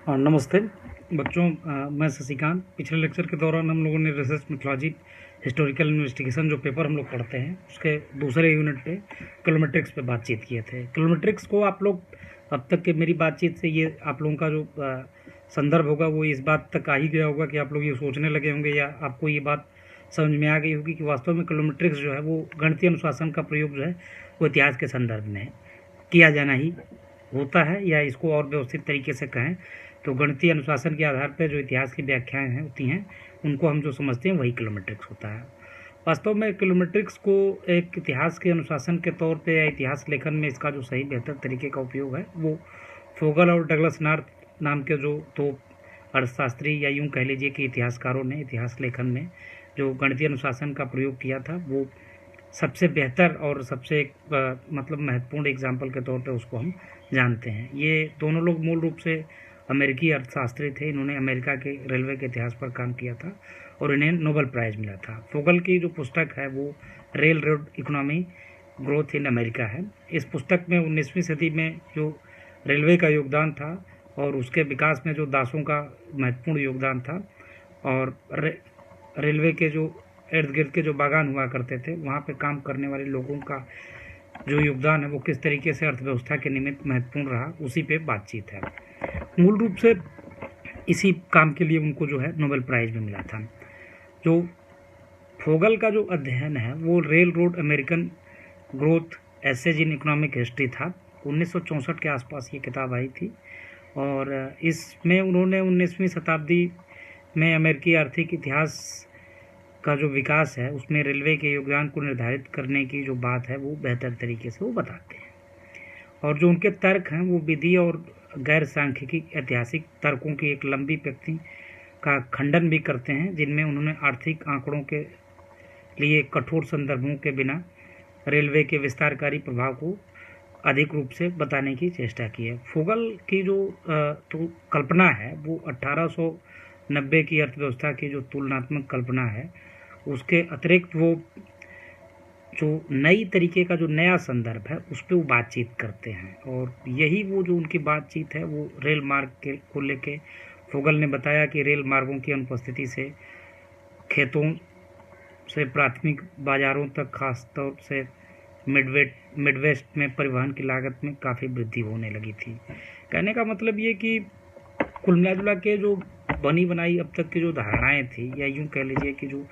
नमस्ते बच्चों। मैं शशिकांत। पिछले लेक्चर के दौरान हम लोगों ने रिसर्च मेथोलॉजी हिस्टोरिकल इन्वेस्टिगेशन जो पेपर हम लोग पढ़ते हैं उसके दूसरे यूनिट पे किलोमेट्रिक्स पे बातचीत किए थे। किलोमेट्रिक्स को आप लोग अब तक के मेरी बातचीत से ये आप लोगों का जो संदर्भ होगा वो इस बात तक आ ही गया होगा कि आप लोग ये सोचने लगे होंगे या आपको ये बात समझ में आ गई होगी कि वास्तव में किलोमेट्रिक्स जो है वो गणितीय अनुशासन का प्रयोग जो है वो इतिहास के संदर्भ में किया जाना ही होता है, या इसको और व्यवस्थित तरीके से कहें तो गणितीय अनुशासन के आधार पर जो इतिहास की व्याख्याएं हैं होती हैं उनको हम जो समझते हैं वही किलोमेट्रिक्स होता है। वास्तव में किलोमेट्रिक्स को एक इतिहास के अनुशासन के तौर पे या इतिहास लेखन में इसका जो सही बेहतर तरीके का उपयोग है वो फोगल और डगलस नॉर्थ नाम के जो दो अर्थशास्त्री या यूँ कह लीजिए कि इतिहासकारों ने इतिहास लेखन में जो गणितीय अनुशासन का प्रयोग किया था वो सबसे बेहतर और सबसे मतलब महत्वपूर्ण एग्जाम्पल के तौर पे उसको हम जानते हैं। ये दोनों लोग मूल रूप से अमेरिकी अर्थशास्त्री थे। इन्होंने अमेरिका के रेलवे के इतिहास पर काम किया था और इन्हें नोबेल प्राइज़ मिला था। फोगल की जो पुस्तक है वो rail road economy growth in America है। इस पुस्तक में 19वीं सदी में जो रेलवे का योगदान था और उसके विकास में जो दासों का महत्वपूर्ण योगदान था और रेलवे के जो इर्द गिर्द के जो बागान हुआ करते थे वहाँ पे काम करने वाले लोगों का जो योगदान है वो किस तरीके से अर्थव्यवस्था के निमित्त महत्वपूर्ण रहा, उसी पे बातचीत है। मूल रूप से इसी काम के लिए उनको जो है नोबेल प्राइज़ भी मिला था। जो फोगल का जो अध्ययन है वो railroad American growth essays in economic history था। 1964 के आसपास ये किताब आई थी और इसमें उन्होंने 19वीं शताब्दी में अमेरिकी आर्थिक इतिहास का जो विकास है उसमें रेलवे के योगदान को निर्धारित करने की जो बात है वो बेहतर तरीके से वो बताते हैं और जो उनके तर्क हैं वो विधि और गैर सांख्यिकी ऐतिहासिक तर्कों की एक लंबी पंक्ति का खंडन भी करते हैं, जिनमें उन्होंने आर्थिक आंकड़ों के लिए कठोर संदर्भों के बिना रेलवे के विस्तारकारी प्रभाव को अधिक रूप से बताने की चेष्टा की है। फोगल की जो तो कल्पना है वो 1890 की अर्थव्यवस्था की जो तुलनात्मक कल्पना है उसके अतिरिक्त वो जो नई तरीके का जो नया संदर्भ है उस पर वो बातचीत करते हैं और यही वो जो उनकी बातचीत है वो रेल मार्ग के को लेके फोगल ने बताया कि रेल मार्गों की अनुपस्थिति से खेतों से प्राथमिक बाज़ारों तक खास तौर से मिडवेस्ट में परिवहन की लागत में काफ़ी वृद्धि होने लगी थी। कहने का मतलब ये कि कुल मिला जुला के जो बनी बनाई अब तक की जो धारणाएं थी या यूँ कह लीजिए कि जो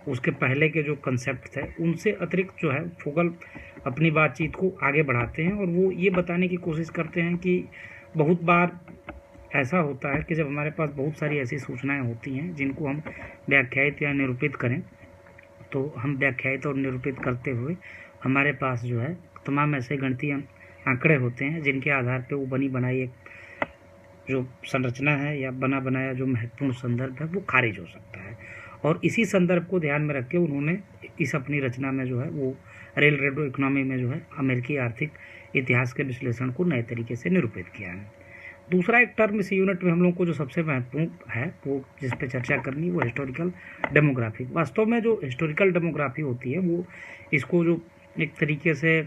उसके पहले के जो कंसेप्ट थे उनसे अतिरिक्त जो है फोगल अपनी बातचीत को आगे बढ़ाते हैं और वो ये बताने की कोशिश करते हैं कि बहुत बार ऐसा होता है कि जब हमारे पास बहुत सारी ऐसी सूचनाएं होती हैं जिनको हम व्याख्यायित या निरूपित करें तो हम व्याख्यायित और निरूपित करते हुए हमारे पास जो है तमाम ऐसे गणितीय आंकड़े होते हैं जिनके आधार पर वो बनी बनाई एक जो संरचना है या बना बनाया जो महत्वपूर्ण संदर्भ है वो खारिज हो सकता है। और इसी संदर्भ को ध्यान में रख के उन्होंने इस अपनी रचना में जो है वो रेल रोड इकोनॉमी में जो है अमेरिकी आर्थिक इतिहास के विश्लेषण को नए तरीके से निरूपित किया है। दूसरा एक टर्म इस यूनिट में हम लोग को जो सबसे महत्वपूर्ण है वो जिस पे चर्चा करनी वो हिस्टोरिकल डेमोग्राफी। वास्तव में जो हिस्टोरिकल डेमोग्राफी होती है वो इसको जो एक तरीके से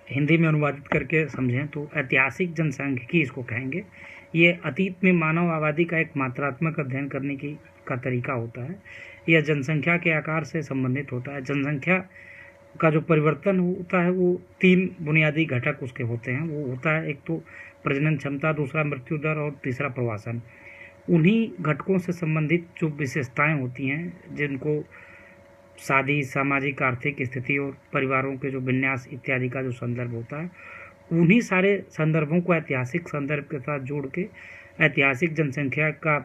हिंदी में अनुवादित करके समझें तो ऐतिहासिक जनसांख्यिकी इसको कहेंगे। ये अतीत में मानव आबादी का एक मात्रात्मक अध्ययन करने की का तरीका होता है। यह जनसंख्या के आकार से संबंधित होता है। जनसंख्या का जो परिवर्तन होता है वो 3 बुनियादी घटक उसके होते हैं। वो होता है एक तो प्रजनन क्षमता, दूसरा मृत्यु दर और तीसरा प्रवासन। उन्हीं घटकों से संबंधित जो विशेषताएं होती हैं जिनको शादी, सामाजिक आर्थिक स्थिति और परिवारों के जो विन्यास इत्यादि का जो संदर्भ होता है उन्हीं सारे संदर्भों को ऐतिहासिक संदर्भ के साथ जोड़ के ऐतिहासिक जनसंख्या का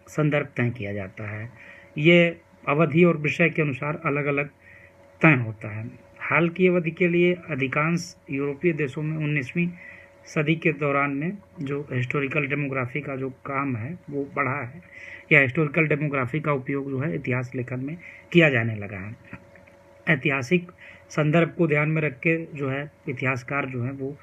संदर्भ तय किया जाता है। ये अवधि और विषय के अनुसार अलग अलग तय होता है। हाल की अवधि के लिए अधिकांश यूरोपीय देशों में 19वीं सदी के दौरान में जो हिस्टोरिकल डेमोग्राफी का जो काम है वो बढ़ा है या हिस्टोरिकल डेमोग्राफी का उपयोग जो है इतिहास लेखन में किया जाने लगा है। ऐतिहासिक संदर्भ को ध्यान में रख के जो है इतिहासकार जो है वो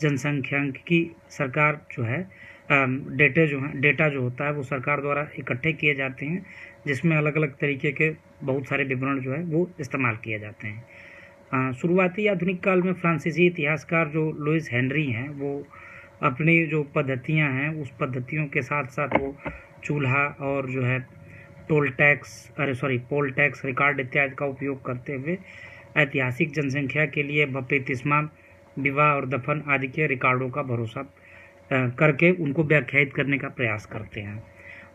जनसंख्यांकिकी सरकार जो है डेटा जो होता है वो सरकार द्वारा इकट्ठे किए जाते हैं जिसमें अलग अलग तरीके के बहुत सारे विवरण जो है वो इस्तेमाल किए जाते हैं। शुरुआती आधुनिक काल में फ्रांसीसी इतिहासकार जो लुइस हेनरी हैं वो अपनी जो पद्धतियां हैं उस पद्धतियों के साथ साथ वो चूल्हा और जो है पोल टैक्स रिकॉर्ड इत्यादि का उपयोग करते हुए ऐतिहासिक जनसंख्या के लिए बपतिस्मा, विवाह और दफन आदि के रिकॉर्डों का भरोसा करके उनको व्याख्यायित करने का प्रयास करते हैं।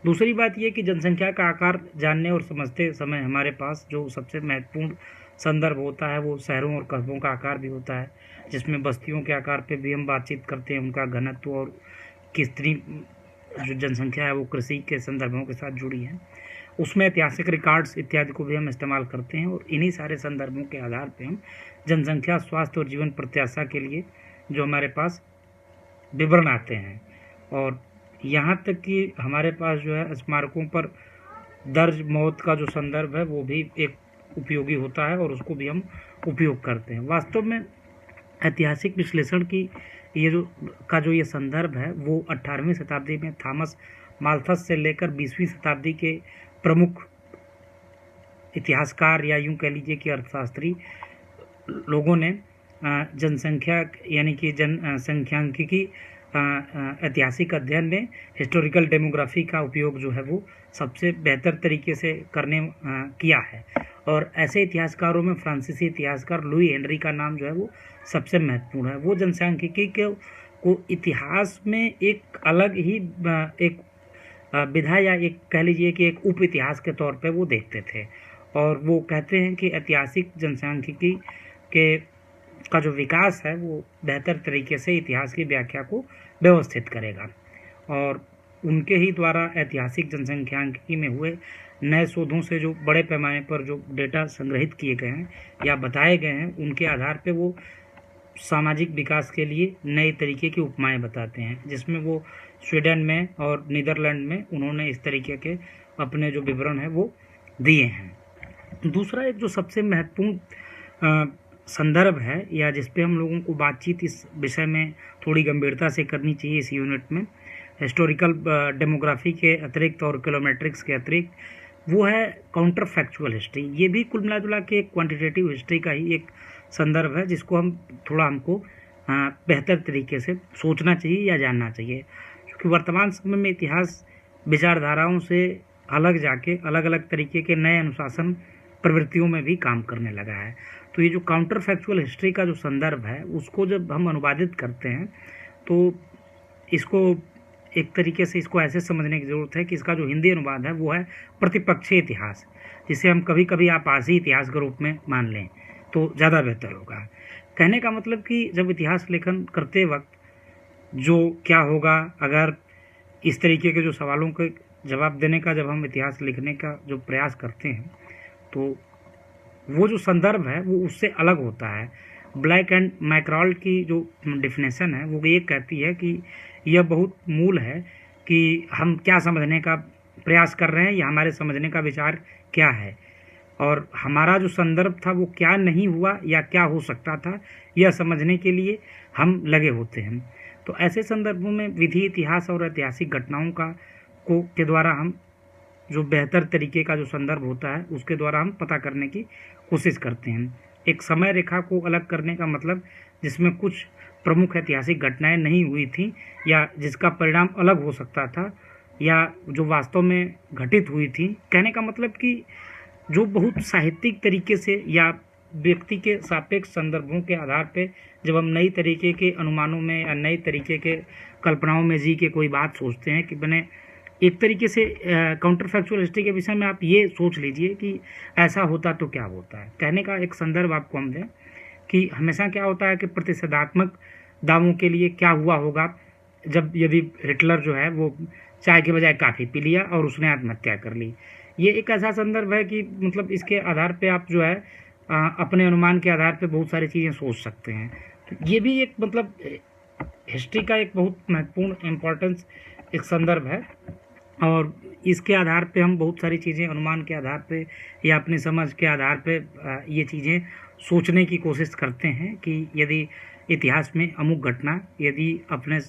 दूसरी बात यह कि जनसंख्या का आकार जानने और समझते समय हमारे पास जो सबसे महत्वपूर्ण संदर्भ होता है वो शहरों और कस्बों का आकार भी होता है, जिसमें बस्तियों के आकार पे भी हम बातचीत करते हैं, उनका घनत्व और कितनी जो जनसंख्या है वो कृषि के संदर्भों के साथ जुड़ी है। उसमें ऐतिहासिक रिकॉर्ड्स इत्यादि को भी हम इस्तेमाल करते हैं और इन्हीं सारे संदर्भों के आधार पर हम जनसंख्या, स्वास्थ्य और जीवन प्रत्याशा के लिए जो हमारे पास विवरण आते हैं। और यहाँ तक कि हमारे पास जो है स्मारकों पर दर्ज मौत का जो संदर्भ है वो भी एक उपयोगी होता है और उसको भी हम उपयोग करते हैं। वास्तव में ऐतिहासिक विश्लेषण की ये संदर्भ है वो 18वीं शताब्दी में थॉमस माल्थस से लेकर 20वीं शताब्दी के प्रमुख इतिहासकार या यूं कह लीजिए कि अर्थशास्त्री लोगों ने जनसंख्या यानी कि जनसंख्यांकिकी ऐतिहासिक अध्ययन में हिस्टोरिकल डेमोग्राफी का उपयोग जो है वो सबसे बेहतर तरीके से किया है। और ऐसे इतिहासकारों में फ्रांसीसी इतिहासकार लुई हेनरी का नाम जो है वो सबसे महत्वपूर्ण है। वो जनसांख्यिकी को इतिहास में एक अलग ही एक विधा या एक कह लीजिए कि एक उप इतिहास के तौर पे वो देखते थे और वो कहते हैं कि ऐतिहासिक जनसांख्यिकी का जो विकास है वो बेहतर तरीके से इतिहास की व्याख्या को व्यवस्थित करेगा। और उनके ही द्वारा ऐतिहासिक जनसंख्यांकिकी में हुए नए शोधों से जो बड़े पैमाने पर जो डेटा संग्रहित किए गए हैं या बताए गए हैं, उनके आधार पे वो सामाजिक विकास के लिए नए तरीके की उपमाएं बताते हैं, जिसमें वो स्वीडन में और नीदरलैंड में उन्होंने इस तरीके के अपने जो विवरण है वो दिए हैं। दूसरा एक जो सबसे महत्वपूर्ण संदर्भ है या जिस पे हम लोगों को बातचीत इस विषय में थोड़ी गंभीरता से करनी चाहिए इस यूनिट में, हिस्टोरिकल डेमोग्राफी के अतिरिक्त और किलोमेट्रिक्स के अतिरिक्त, वो है काउंटर फैक्चुअल हिस्ट्री। ये भी कुल मिला जुला के एक क्वांटिटेटिव हिस्ट्री का ही एक संदर्भ है जिसको हमको बेहतर तरीके से सोचना चाहिए या जानना चाहिए, क्योंकि वर्तमान समय में इतिहास विचारधाराओं से अलग जाके अलग अलग तरीके के नए अनुशासन प्रवृत्तियों में भी काम करने लगा है। तो ये जो काउंटर फैक्चुअल हिस्ट्री का जो संदर्भ है उसको जब हम अनुवादित करते हैं तो इसको एक तरीके से इसको ऐसे समझने की ज़रूरत है कि इसका जो हिंदी अनुवाद है वो है प्रतिपक्षीय इतिहास, जिसे हम कभी कभी आभासी इतिहास के रूप में मान लें तो ज़्यादा बेहतर होगा। कहने का मतलब कि जब इतिहास लेखन करते वक्त जो क्या होगा अगर इस तरीके के जो सवालों के जवाब देने का जब हम इतिहास लिखने का जो प्रयास करते हैं तो वो जो संदर्भ है वो उससे अलग होता है। ब्लैक एंड मैकरॉल्ड की जो डिफिनेशन है वो ये कहती है कि यह बहुत मूल है कि हम क्या समझने का प्रयास कर रहे हैं या हमारे समझने का विचार क्या है और हमारा जो संदर्भ था वो क्या नहीं हुआ या क्या हो सकता था यह समझने के लिए हम लगे होते हैं। तो ऐसे संदर्भों में विधि, इतिहास और ऐतिहासिक घटनाओं के द्वारा हम जो बेहतर तरीके का जो संदर्भ होता है उसके द्वारा हम पता करने की कोशिश करते हैं। एक समय रेखा को अलग करने का मतलब जिसमें कुछ प्रमुख ऐतिहासिक घटनाएं नहीं हुई थी या जिसका परिणाम अलग हो सकता था या जो वास्तव में घटित हुई थी। कहने का मतलब कि जो बहुत साहित्यिक तरीके से या व्यक्ति के सापेक्ष संदर्भों के आधार पे जब हम नई तरीके के अनुमानों में या नई तरीके के कल्पनाओं में जी के कोई बात सोचते हैं कि मैंने एक तरीके से काउंटर फैक्चुअल हिस्ट्री के विषय में आप ये सोच लीजिए कि ऐसा होता तो क्या होता है। कहने का एक संदर्भ आपको हम दें कि हमेशा क्या होता है कि प्रतिषेधात्मक दावों के लिए क्या हुआ होगा जब यदि हिटलर जो है वो चाय के बजाय काफ़ी पी लिया और उसने आत्महत्या कर ली। ये एक ऐसा संदर्भ है कि मतलब इसके आधार पे आप जो है अपने अनुमान के आधार पे बहुत सारी चीज़ें सोच सकते हैं। तो ये भी एक मतलब हिस्ट्री का एक बहुत महत्वपूर्ण इम्पोर्टेंस एक संदर्भ है और इसके आधार पे हम बहुत सारी चीज़ें अनुमान के आधार पे या अपनी समझ के आधार पे ये चीज़ें सोचने की कोशिश करते हैं कि यदि इतिहास में अमुक घटना यदि अपने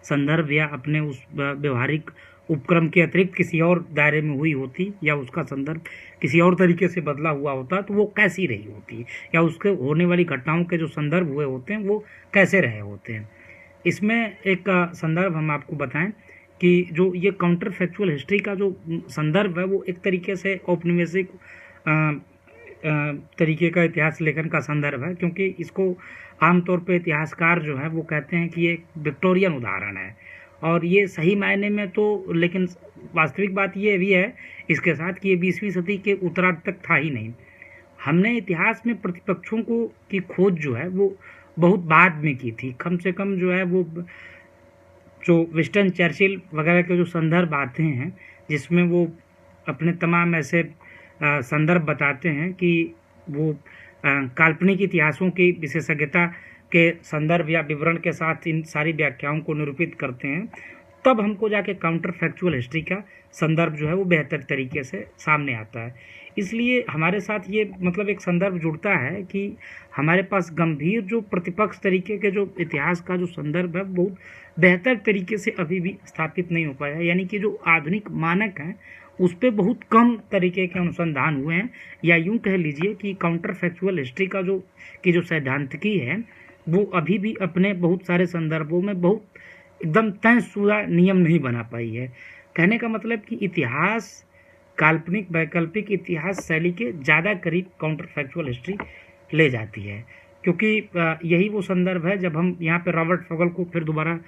संदर्भ या अपने उस व्यवहारिक उपक्रम के अतिरिक्त किसी और दायरे में हुई होती या उसका संदर्भ किसी और तरीके से बदला हुआ होता तो वो कैसी रही होती या उसके होने वाली घटनाओं के जो संदर्भ हुए होते हैं वो कैसे रहे होते हैं। इसमें एक संदर्भ हम आपको बताएं कि जो ये काउंटर फैक्चुअल हिस्ट्री का जो संदर्भ है वो एक तरीके से औपनिवेशिक तरीके का इतिहास लेखन का संदर्भ है, क्योंकि इसको आमतौर पे इतिहासकार जो है वो कहते हैं कि ये एक विक्टोरियन उदाहरण है। और ये सही मायने में तो, लेकिन वास्तविक बात ये भी है इसके साथ कि ये 20वीं सदी के उत्तरार्ध तक था ही नहीं। हमने इतिहास में प्रतिपक्षों को की खोज जो है वो बहुत बाद में की थी। कम से कम जो है वो जो विंस्टन चर्चिल वगैरह के जो संदर्भ आते हैं जिसमें वो अपने तमाम ऐसे संदर्भ बताते हैं कि वो काल्पनिक इतिहासों की विशेषज्ञता के संदर्भ या विवरण के साथ इन सारी व्याख्याओं को निरूपित करते हैं, तब हमको जाके काउंटर फैक्चुअल हिस्ट्री का संदर्भ जो है वो बेहतर तरीके से सामने आता है। इसलिए हमारे साथ ये मतलब एक संदर्भ जुड़ता है कि हमारे पास गंभीर जो प्रतिपक्ष तरीके के जो इतिहास का जो संदर्भ है बहुत बेहतर तरीके से अभी भी स्थापित नहीं हो पाया है। यानी कि जो आधुनिक मानक हैं उस पर बहुत कम तरीके के अनुसंधान हुए हैं, या यूं कह लीजिए कि काउंटर फैक्चुअल हिस्ट्री का जो सैद्धांतिकी है वो अभी भी अपने बहुत सारे संदर्भों में बहुत एकदम तयशुदा नियम नहीं बना पाई है। कहने का मतलब कि इतिहास काल्पनिक वैकल्पिक इतिहास शैली के ज़्यादा करीब काउंटर फैक्चुअल हिस्ट्री ले जाती है, क्योंकि यही वो संदर्भ है। जब हम यहाँ पे रॉबर्ट फोगल को फिर दोबारा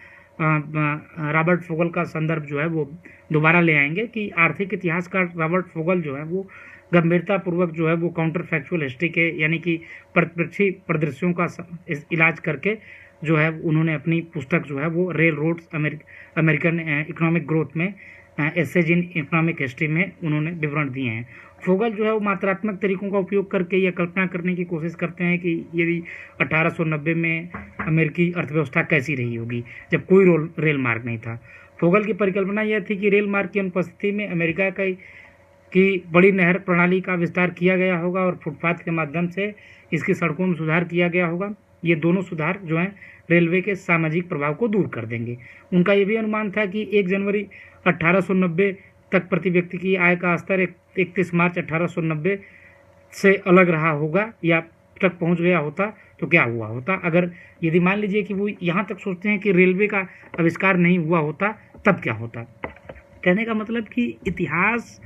रॉबर्ट फोगल का संदर्भ जो है वो दोबारा ले आएंगे कि आर्थिक इतिहासकार रॉबर्ट फोगल जो है वो गंभीरतापूर्वक जो है वो काउंटर फैक्चुअल हिस्ट्री के यानी कि प्रतिपक्षी परिदृश्यों का इलाज करके जो है उन्होंने अपनी पुस्तक जो है वो railroads American economic growth में एसेज इन इकोनॉमिक हिस्ट्री में उन्होंने विवरण दिए हैं। फोगल जो है वो मात्रात्मक तरीकों का उपयोग करके यह कल्पना करने की कोशिश करते हैं कि यदि 1890 में अमेरिकी अर्थव्यवस्था कैसी रही होगी जब कोई रेल मार्ग नहीं था। फोगल की परिकल्पना यह थी कि रेल मार्ग की अनुपस्थिति में अमेरिका की बड़ी नहर प्रणाली का विस्तार किया गया होगा और फुटपाथ के माध्यम से इसकी सड़कों में सुधार किया गया होगा। ये दोनों सुधार जो हैं रेलवे के सामाजिक प्रभाव को दूर कर देंगे। उनका ये भी अनुमान था कि 1 जनवरी 1890 तक प्रति व्यक्ति की आय का स्तर 31 मार्च 1890 से अलग रहा होगा या तक पहुंच गया होता तो क्या हुआ होता। अगर यदि मान लीजिए कि वो यहाँ तक सोचते हैं कि रेलवे का आविष्कार नहीं हुआ होता तब क्या होता। कहने का मतलब कि इतिहास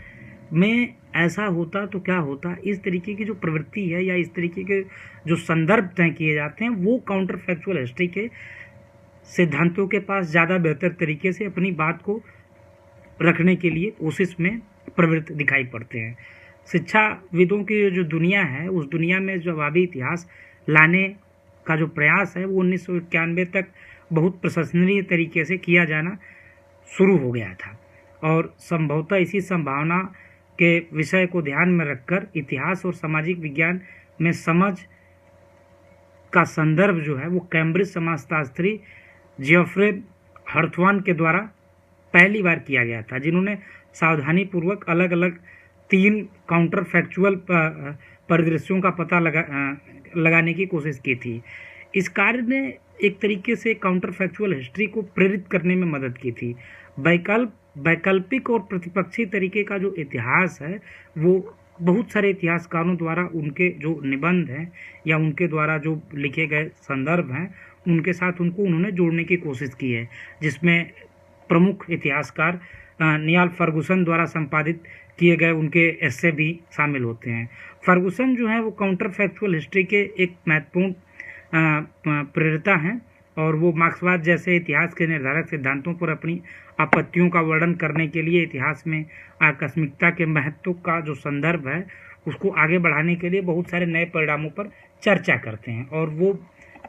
में ऐसा होता तो क्या होता, इस तरीके की जो प्रवृत्ति है या इस तरीके के जो संदर्भ तय किए जाते हैं वो काउंटर फैक्चुअल हिस्ट्री के सिद्धांतों के पास ज़्यादा बेहतर तरीके से अपनी बात को रखने के लिए कोशिश में प्रवृत्त दिखाई पड़ते हैं। शिक्षाविदों की जो दुनिया है उस दुनिया में जो अभावी इतिहास लाने का जो प्रयास है वो 1991 तक बहुत प्रशंसनीय तरीके से किया जाना शुरू हो गया था, और संभवतः इसी संभावना के विषय को ध्यान में रखकर इतिहास और सामाजिक विज्ञान में समझ का संदर्भ जो है वो कैम्ब्रिज समाजशास्त्री जियोफ्रे हर्थवान के द्वारा पहली बार किया गया था, जिन्होंने सावधानीपूर्वक अलग अलग 3 काउंटर फैक्चुअल परिदृश्यों का पता लगाने की कोशिश की थी। इस कार्य ने एक तरीके से काउंटर फैक्चुअल हिस्ट्री को प्रेरित करने में मदद की थी। वैकल्पिक और प्रतिपक्षी तरीके का जो इतिहास है वो बहुत सारे इतिहासकारों द्वारा उनके जो निबंध हैं या उनके द्वारा जो लिखे गए संदर्भ हैं उनके साथ उन्होंने जोड़ने की कोशिश की है, जिसमें प्रमुख इतिहासकार नियाल फर्गुसन द्वारा संपादित किए गए उनके एस्से भी शामिल होते हैं। फर्गुसन जो है वो काउंटर फैक्चुअल हिस्ट्री के एक महत्वपूर्ण प्रेरिता हैं और वो मार्क्सवाद जैसे इतिहास के निर्धारक सिद्धांतों पर अपनी आपत्तियों का वर्णन करने के लिए इतिहास में आकस्मिकता के महत्व का जो संदर्भ है उसको आगे बढ़ाने के लिए बहुत सारे नए परिणामों पर चर्चा करते हैं, और वो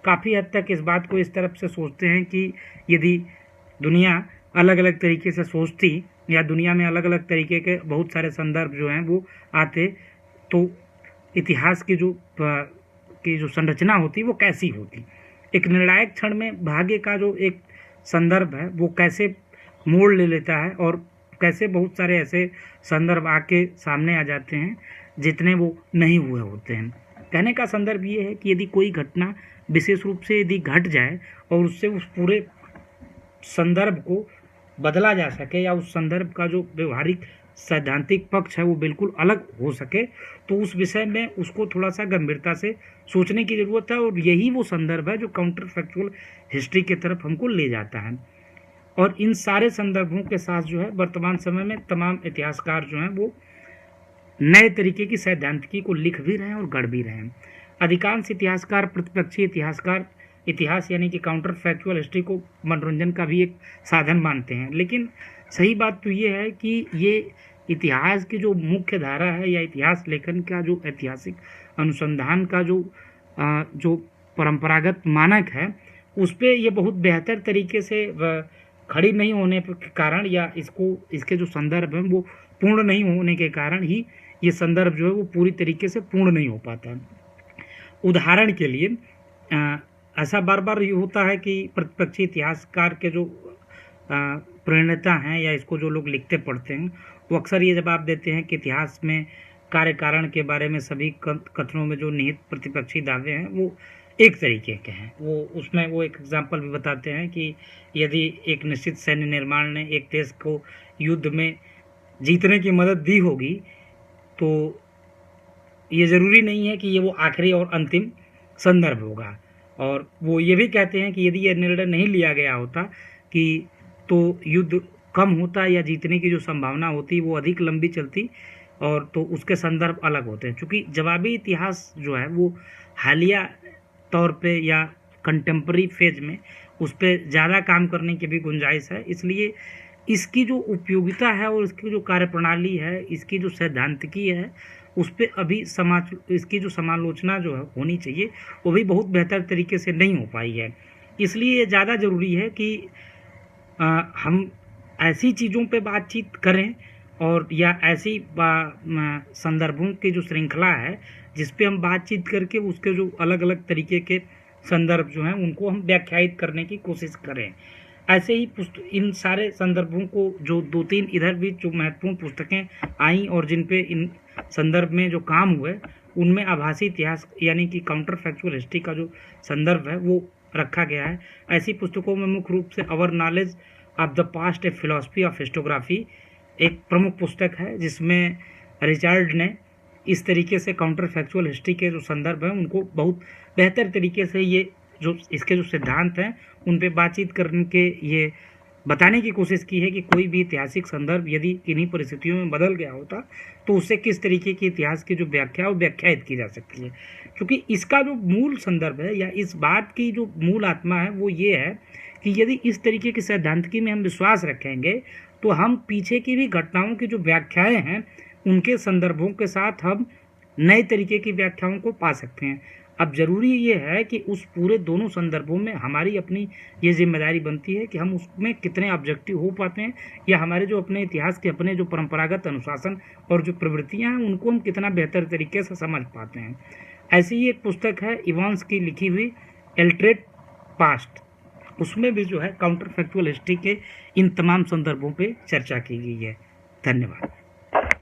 काफ़ी हद तक इस बात को इस तरफ से सोचते हैं कि यदि दुनिया अलग अलग तरीके से सोचती या दुनिया में अलग अलग तरीके के बहुत सारे संदर्भ जो हैं वो आते तो इतिहास की जो संरचना होती वो कैसी होती। एक निर्णायक क्षण में भाग्य का जो एक संदर्भ है वो कैसे मोड़ ले लेता है और कैसे बहुत सारे ऐसे संदर्भ आके सामने आ जाते हैं जितने वो नहीं हुए होते हैं। कहने का संदर्भ ये है कि यदि कोई घटना विशेष रूप से यदि घट जाए और उससे उस पूरे संदर्भ को बदला जा सके या उस संदर्भ का जो व्यवहारिक सैद्धांतिक पक्ष है वो बिल्कुल अलग हो सके, तो उस विषय में उसको थोड़ा सा गंभीरता से सोचने की ज़रूरत है। और यही वो संदर्भ है जो काउंटर फैक्चुअल हिस्ट्री की तरफ हमको ले जाता है। और इन सारे संदर्भों के साथ जो है वर्तमान समय में तमाम इतिहासकार जो हैं वो नए तरीके की सैद्धांतिकी को लिख भी रहे हैं और गढ़ भी रहे हैं। अधिकांश इतिहासकार प्रतिपक्षी इतिहासकार इतिहास यानी कि काउंटर फैक्चुअल हिस्ट्री को मनोरंजन का भी एक साधन मानते हैं, लेकिन सही बात तो ये है कि ये इतिहास की जो मुख्य धारा है या इतिहास लेखन का जो ऐतिहासिक अनुसंधान का जो परंपरागत मानक है उस पर ये बहुत बेहतर तरीके से खड़ी नहीं होने के कारण या इसके जो संदर्भ हैं वो पूर्ण नहीं होने के कारण ही ये संदर्भ जो है वो पूरी तरीके से पूर्ण नहीं हो पाता है। उदाहरण के लिए ऐसा बार बार ये होता है कि प्रतिपक्षी इतिहासकार के जो प्रणेता हैं या इसको जो लोग लिखते पढ़ते हैं वो अक्सर ये जवाब देते हैं कि इतिहास में कार्य कारण के बारे में सभी कथनों में जो निहित प्रतिपक्षी दावे हैं वो एक तरीके के हैं। उसमें वो एक एग्जाम्पल भी बताते हैं कि यदि एक निश्चित सैन्य निर्माण ने एक देश को युद्ध में जीतने की मदद दी होगी तो ये ज़रूरी नहीं है कि ये वो आखिरी और अंतिम संदर्भ होगा। और वो ये भी कहते हैं कि यदि ये निर्णय नहीं लिया गया होता कि तो युद्ध कम होता या जीतने की जो संभावना होती वो अधिक लंबी चलती, और तो उसके संदर्भ अलग होते हैं। क्योंकि जवाबी इतिहास जो है वो हालिया तौर पे या कंटेम्प्रेरी फेज में उस पर ज़्यादा काम करने की भी गुंजाइश है, इसलिए इसकी जो उपयोगिता है और इसकी जो कार्यप्रणाली है, इसकी जो सैद्धांतिकी है, उस पर अभी इसकी जो समालोचना जो है होनी चाहिए वो भी बहुत बेहतर तरीके से नहीं हो पाई है। इसलिए ये ज़्यादा ज़रूरी है कि हम ऐसी चीज़ों पे बातचीत करें और या ऐसी संदर्भों की जो श्रृंखला है जिस पे हम बातचीत करके उसके जो अलग अलग तरीके के संदर्भ जो हैं उनको हम व्याख्यायित करने की कोशिश करें। ऐसे ही इन सारे संदर्भों को जो 2-3 इधर भी जो महत्वपूर्ण पुस्तकें आई और जिन पे इन संदर्भ में जो काम हुए उनमें आभासी इतिहास यानी कि काउंटर फैक्चुअल हिस्ट्री का जो संदर्भ है वो रखा गया है। ऐसी पुस्तकों में मुख्य रूप से अवर knowledge of the past A philosophy of historiography एक प्रमुख पुस्तक है, जिसमें रिचर्ड ने इस तरीके से काउंटर फैक्चुअल हिस्ट्री के जो संदर्भ हैं उनको बहुत बेहतर तरीके से ये जो इसके जो सिद्धांत हैं उन पे बातचीत करने के ये बताने की कोशिश की है कि कोई भी ऐतिहासिक संदर्भ यदि किन्हीं परिस्थितियों में बदल गया होता तो उससे किस तरीके की इतिहास की जो व्याख्या है वो व्याख्यायित की जा सकती है। क्योंकि इसका जो मूल संदर्भ है या इस बात की जो मूल आत्मा है वो ये है कि यदि इस तरीके की सैद्धांतिकी में हम विश्वास रखेंगे तो हम पीछे की भी घटनाओं की जो व्याख्याएं हैं उनके संदर्भों के साथ हम नए तरीके की व्याख्याओं को पा सकते हैं। अब ज़रूरी ये है कि उस पूरे दोनों संदर्भों में हमारी अपनी ये जिम्मेदारी बनती है कि हम उसमें कितने ऑब्जेक्टिव हो पाते हैं या हमारे जो अपने इतिहास के अपने जो परंपरागत अनुशासन और जो प्रवृत्तियां हैं उनको हम कितना बेहतर तरीके से समझ पाते हैं। ऐसी ही एक पुस्तक है इवांस की लिखी हुई एल्ट्रेट पास्ट, उसमें भी जो है काउंटर फैक्चुअल हिस्ट्री के इन तमाम संदर्भों पर चर्चा की गई है। धन्यवाद।